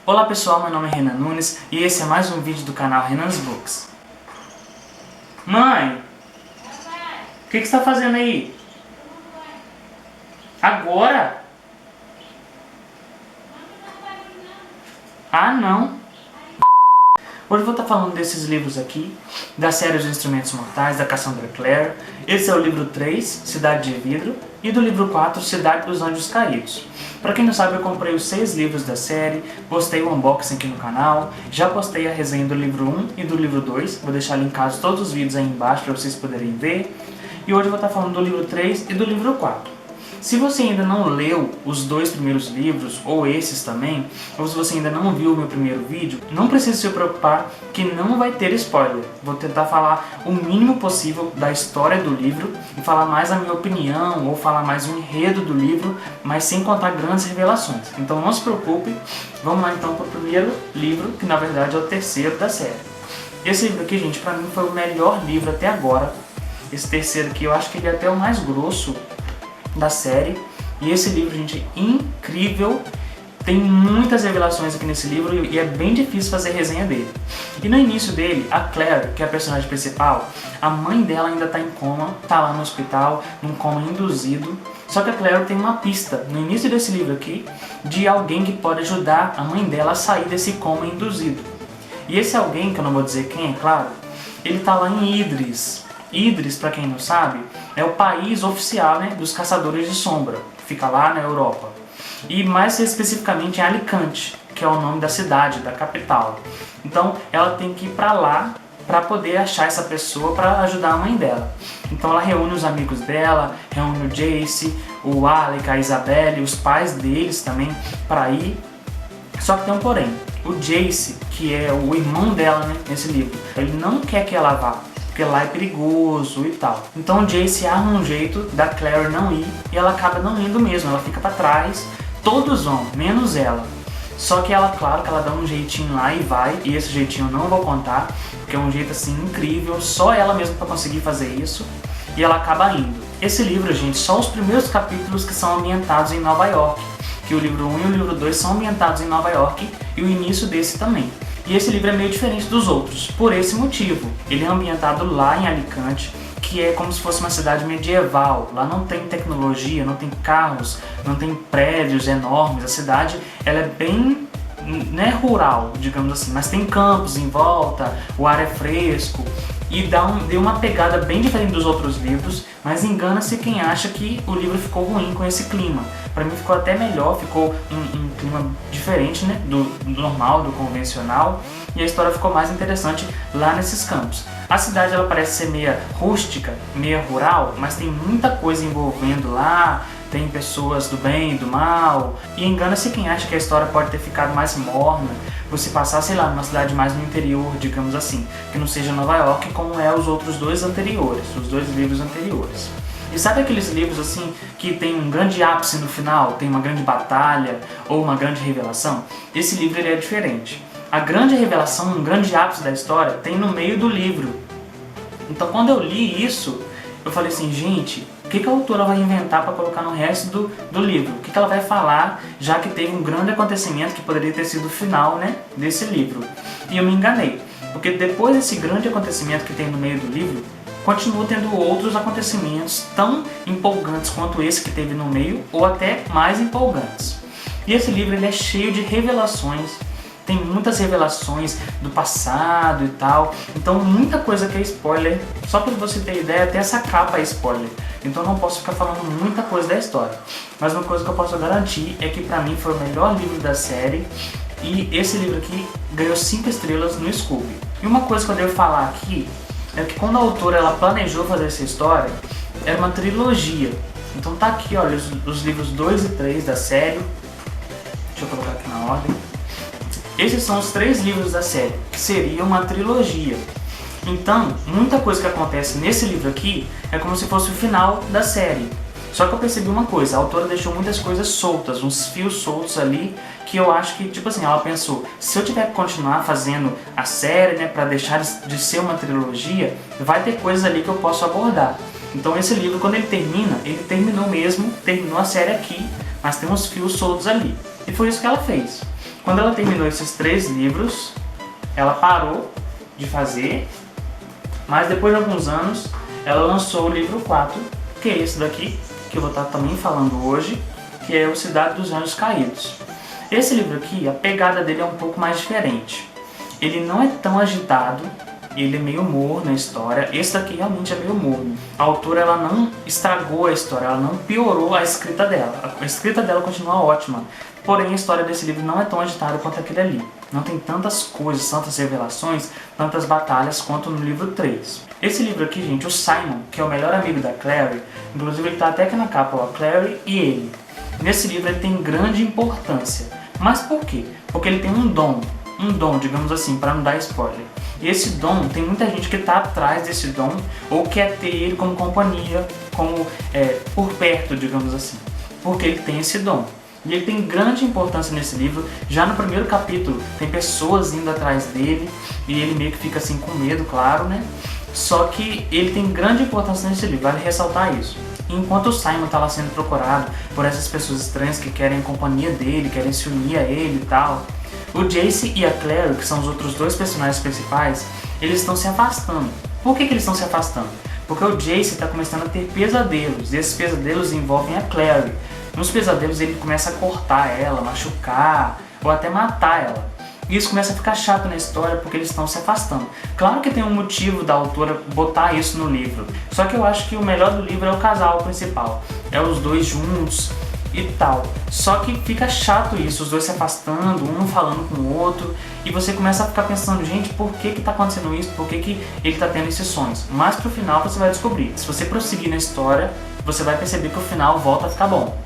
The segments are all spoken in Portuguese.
Olá pessoal, meu nome é Renan Nunes e esse é mais um vídeo do canal Renan's Books. Mãe, o que você está fazendo aí? Agora? Ah, não. Hoje eu vou estar falando desses livros aqui, da série Os Instrumentos Mortais, da Cassandra Clare. Esse é o livro 3, Cidade de Vidro, e do livro 4, Cidade dos Anjos Caídos. Para quem não sabe, eu comprei os 6 livros da série, postei o unboxing aqui no canal, já postei a resenha do livro 1 e do livro 2, vou deixar linkados todos os vídeos aí embaixo para vocês poderem ver. E hoje eu vou estar falando do livro 3 e do livro 4. Se você ainda não leu os 2 primeiros livros, ou esses também, ou se você ainda não viu o meu primeiro vídeo, não precisa se preocupar que não vai ter spoiler. Vou tentar falar o mínimo possível da história do livro e falar mais a minha opinião, ou falar mais o enredo do livro, mas sem contar grandes revelações. Então não se preocupe, vamos lá então para o primeiro livro, que na verdade é o terceiro da série. Esse livro aqui, gente, pra mim foi o melhor livro até agora. Esse terceiro aqui, eu acho que ele é até o mais grosso da série, e esse livro, gente, é incrível, tem muitas revelações aqui nesse livro e é bem difícil fazer resenha dele. E no início dele, a Claire, que é a personagem principal, a mãe dela ainda está em coma, está lá no hospital, num coma induzido, só que a Claire tem uma pista, no início desse livro aqui, de alguém que pode ajudar a mãe dela a sair desse coma induzido. E esse alguém, que eu não vou dizer quem, é claro, ele está lá em Idris. Idris, para quem não sabe, é o país oficial, né, dos caçadores de sombra, fica lá na Europa. E mais especificamente em Alicante, que é o nome da cidade, da capital. Então ela tem que ir para lá para poder achar essa pessoa para ajudar a mãe dela. Então ela reúne os amigos dela, reúne o Jace, o Alec, a Isabelle, os pais deles também para ir. Só que tem um porém, o Jace, que é o irmão dela, né, nesse livro, ele não quer que ela vá, porque lá é perigoso e tal. Então o Jace arma um jeito da Claire não ir e ela acaba não indo mesmo, ela fica pra trás, todos vão, menos ela. Só que ela, claro que ela dá um jeitinho lá e vai, e esse jeitinho eu não vou contar, porque é um jeito assim incrível, só ela mesma pra conseguir fazer isso, e ela acaba indo. Esse livro, gente, só os primeiros capítulos que são ambientados em Nova York, que o livro 1 e o livro 2 são ambientados em Nova York, e o início desse também. E esse livro é meio diferente dos outros, por esse motivo. Ele é ambientado lá em Alicante, que é como se fosse uma cidade medieval. Lá não tem tecnologia, não tem carros, não tem prédios enormes. A cidade ela é bem, né, rural, digamos assim, mas tem campos em volta, o ar é fresco. E deu uma pegada bem diferente dos outros livros, mas engana-se quem acha que o livro ficou ruim com esse clima. Para mim ficou até melhor, ficou um clima diferente, né, do normal, do convencional, e a história ficou mais interessante lá nesses campos. A cidade ela parece ser meia rústica, meia rural, mas tem muita coisa envolvendo lá, tem pessoas do bem e do mal, e engana-se quem acha que a história pode ter ficado mais morna, você passar, sei lá, numa cidade mais no interior, digamos assim, que não seja Nova York como é os outros dois anteriores, os 2 livros anteriores. E sabe aqueles livros assim que tem um grande ápice no final, tem uma grande batalha ou uma grande revelação? Esse livro ele é diferente. A grande revelação, um grande ápice da história tem no meio do livro. Então quando eu li isso, eu falei assim, gente, o que a autora vai inventar para colocar no resto do livro? O que ela vai falar, já que teve um grande acontecimento que poderia ter sido o final, né, desse livro? E eu me enganei, porque depois desse grande acontecimento que tem no meio do livro, continua tendo outros acontecimentos tão empolgantes quanto esse que teve no meio, ou até mais empolgantes. E esse livro ele é cheio de revelações, tem muitas revelações do passado e tal, então muita coisa que é spoiler, só para você ter ideia, até essa capa é spoiler, então não posso ficar falando muita coisa da história. Mas uma coisa que eu posso garantir é que pra mim foi o melhor livro da série, e esse livro aqui ganhou 5 estrelas no Scooby. E uma coisa que eu devo falar aqui é que quando a autora ela planejou fazer essa história, era uma trilogia. Então tá aqui, olha, os livros 2 e 3 da série, deixa eu colocar aqui na ordem. Esses são os 3 livros da série, que seria uma trilogia. Então, muita coisa que acontece nesse livro aqui é como se fosse o final da série. Só que eu percebi uma coisa, a autora deixou muitas coisas soltas, uns fios soltos ali, que eu acho que, tipo assim, ela pensou, se eu tiver que continuar fazendo a série, né, pra deixar de ser uma trilogia, vai ter coisas ali que eu posso abordar. Então esse livro, quando ele terminou mesmo, terminou a série aqui, mas tem uns fios soltos ali. E foi isso que ela fez. Quando ela terminou esses 3 livros, ela parou de fazer, mas depois de alguns anos, ela lançou o livro 4, que é esse daqui, que eu vou estar também falando hoje, que é o Cidade dos Anjos Caídos. Esse livro aqui, a pegada dele é um pouco mais diferente. Ele não é tão agitado, ele é meio morno na história. Esse daqui realmente é meio morno. A autora ela não estragou a história, ela não piorou a escrita dela. A escrita dela continua ótima, porém a história desse livro não é tão agitada quanto aquele ali. Não tem tantas coisas, tantas revelações, tantas batalhas quanto no livro 3. Esse livro aqui, gente, o Simon, que é o melhor amigo da Clary, inclusive ele está até aqui na capa, ó, Clary e ele. Nesse livro ele tem grande importância. Mas por quê? Porque ele tem um dom, digamos assim, para não dar spoiler. E esse dom, tem muita gente que está atrás desse dom, ou quer ter ele como companhia, como por perto, digamos assim. Porque ele tem esse dom. E ele tem grande importância nesse livro. Já no primeiro capítulo, tem pessoas indo atrás dele, e ele meio que fica assim com medo, claro, né? Só que ele tem grande importância nesse livro, vale ressaltar isso. Enquanto o Simon está lá sendo procurado por essas pessoas estranhas que querem a companhia dele, querem se unir a ele e tal, o Jace e a Clary, que são os outros 2 personagens principais, eles estão se afastando. Por que eles estão se afastando? Porque o Jace está começando a ter pesadelos, e esses pesadelos envolvem a Clary. Nos pesadelos ele começa a cortar ela, machucar, ou até matar ela. E isso começa a ficar chato na história porque eles estão se afastando. Claro que tem um motivo da autora botar isso no livro, só que eu acho que o melhor do livro é o casal principal. É os 2 juntos e tal. Só que fica chato isso, os 2 se afastando, um falando com o outro, e você começa a ficar pensando, gente, por que tá acontecendo isso? Por que ele tá tendo esses sonhos? Mas pro final você vai descobrir. Se você prosseguir na história, você vai perceber que o final volta a ficar bom.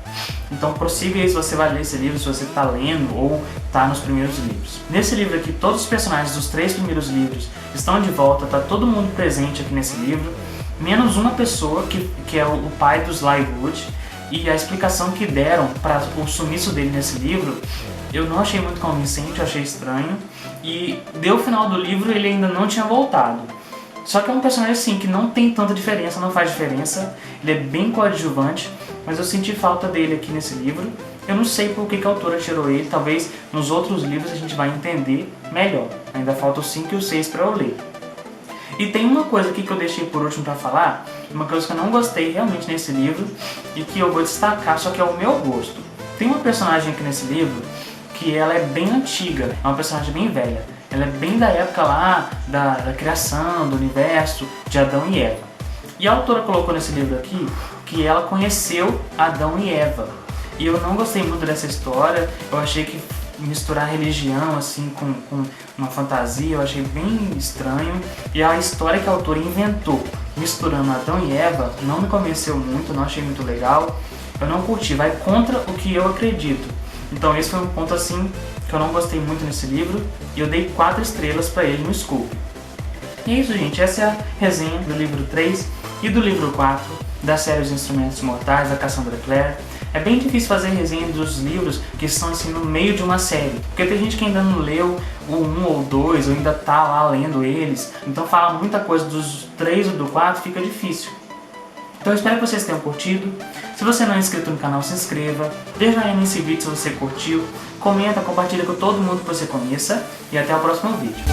Então prossiga aí se você vai ler esse livro, se você está lendo ou está nos primeiros livros. Nesse livro aqui, todos os personagens dos 3 primeiros livros estão de volta, está todo mundo presente aqui nesse livro, menos uma pessoa que é o pai dos Slywood, e a explicação que deram para o sumiço dele nesse livro, eu não achei muito convincente, eu achei estranho, e deu o final do livro e ele ainda não tinha voltado. Só que é um personagem assim que não tem tanta diferença, não faz diferença, ele é bem coadjuvante, mas eu senti falta dele aqui nesse livro. Eu não sei por que a autora tirou ele, talvez nos outros livros a gente vai entender melhor. Ainda falta o 5 e o 6 para eu ler. E tem uma coisa aqui que eu deixei por último para falar, uma coisa que eu não gostei realmente nesse livro e que eu vou destacar, só que é o meu gosto. Tem uma personagem aqui nesse livro que ela é bem antiga, é uma personagem bem velha. Ela é bem da época lá da criação, do universo, de Adão e Eva. E a autora colocou nesse livro aqui que ela conheceu Adão e Eva. E eu não gostei muito dessa história, eu achei que misturar religião assim com uma fantasia, eu achei bem estranho. E a história que a autora inventou, misturando Adão e Eva, não me convenceu muito, não achei muito legal. Eu não curti, vai contra o que eu acredito. Então esse foi um ponto assim que eu não gostei muito nesse livro, e eu dei 4 estrelas para ele no Scoob. E é isso, gente, essa é a resenha do livro 3 e do livro 4 da série Os Instrumentos Mortais, da Cassandra Clare. É bem difícil fazer resenha dos livros que estão assim no meio de uma série, porque tem gente que ainda não leu o 1 ou 2, ou ainda tá lá lendo eles, então falar muita coisa dos 3 ou do 4 fica difícil. Então eu espero que vocês tenham curtido. Se você não é inscrito no canal, se inscreva, deixa aí nesse vídeo se você curtiu, comenta, compartilha com todo mundo que você conheça, e até o próximo vídeo.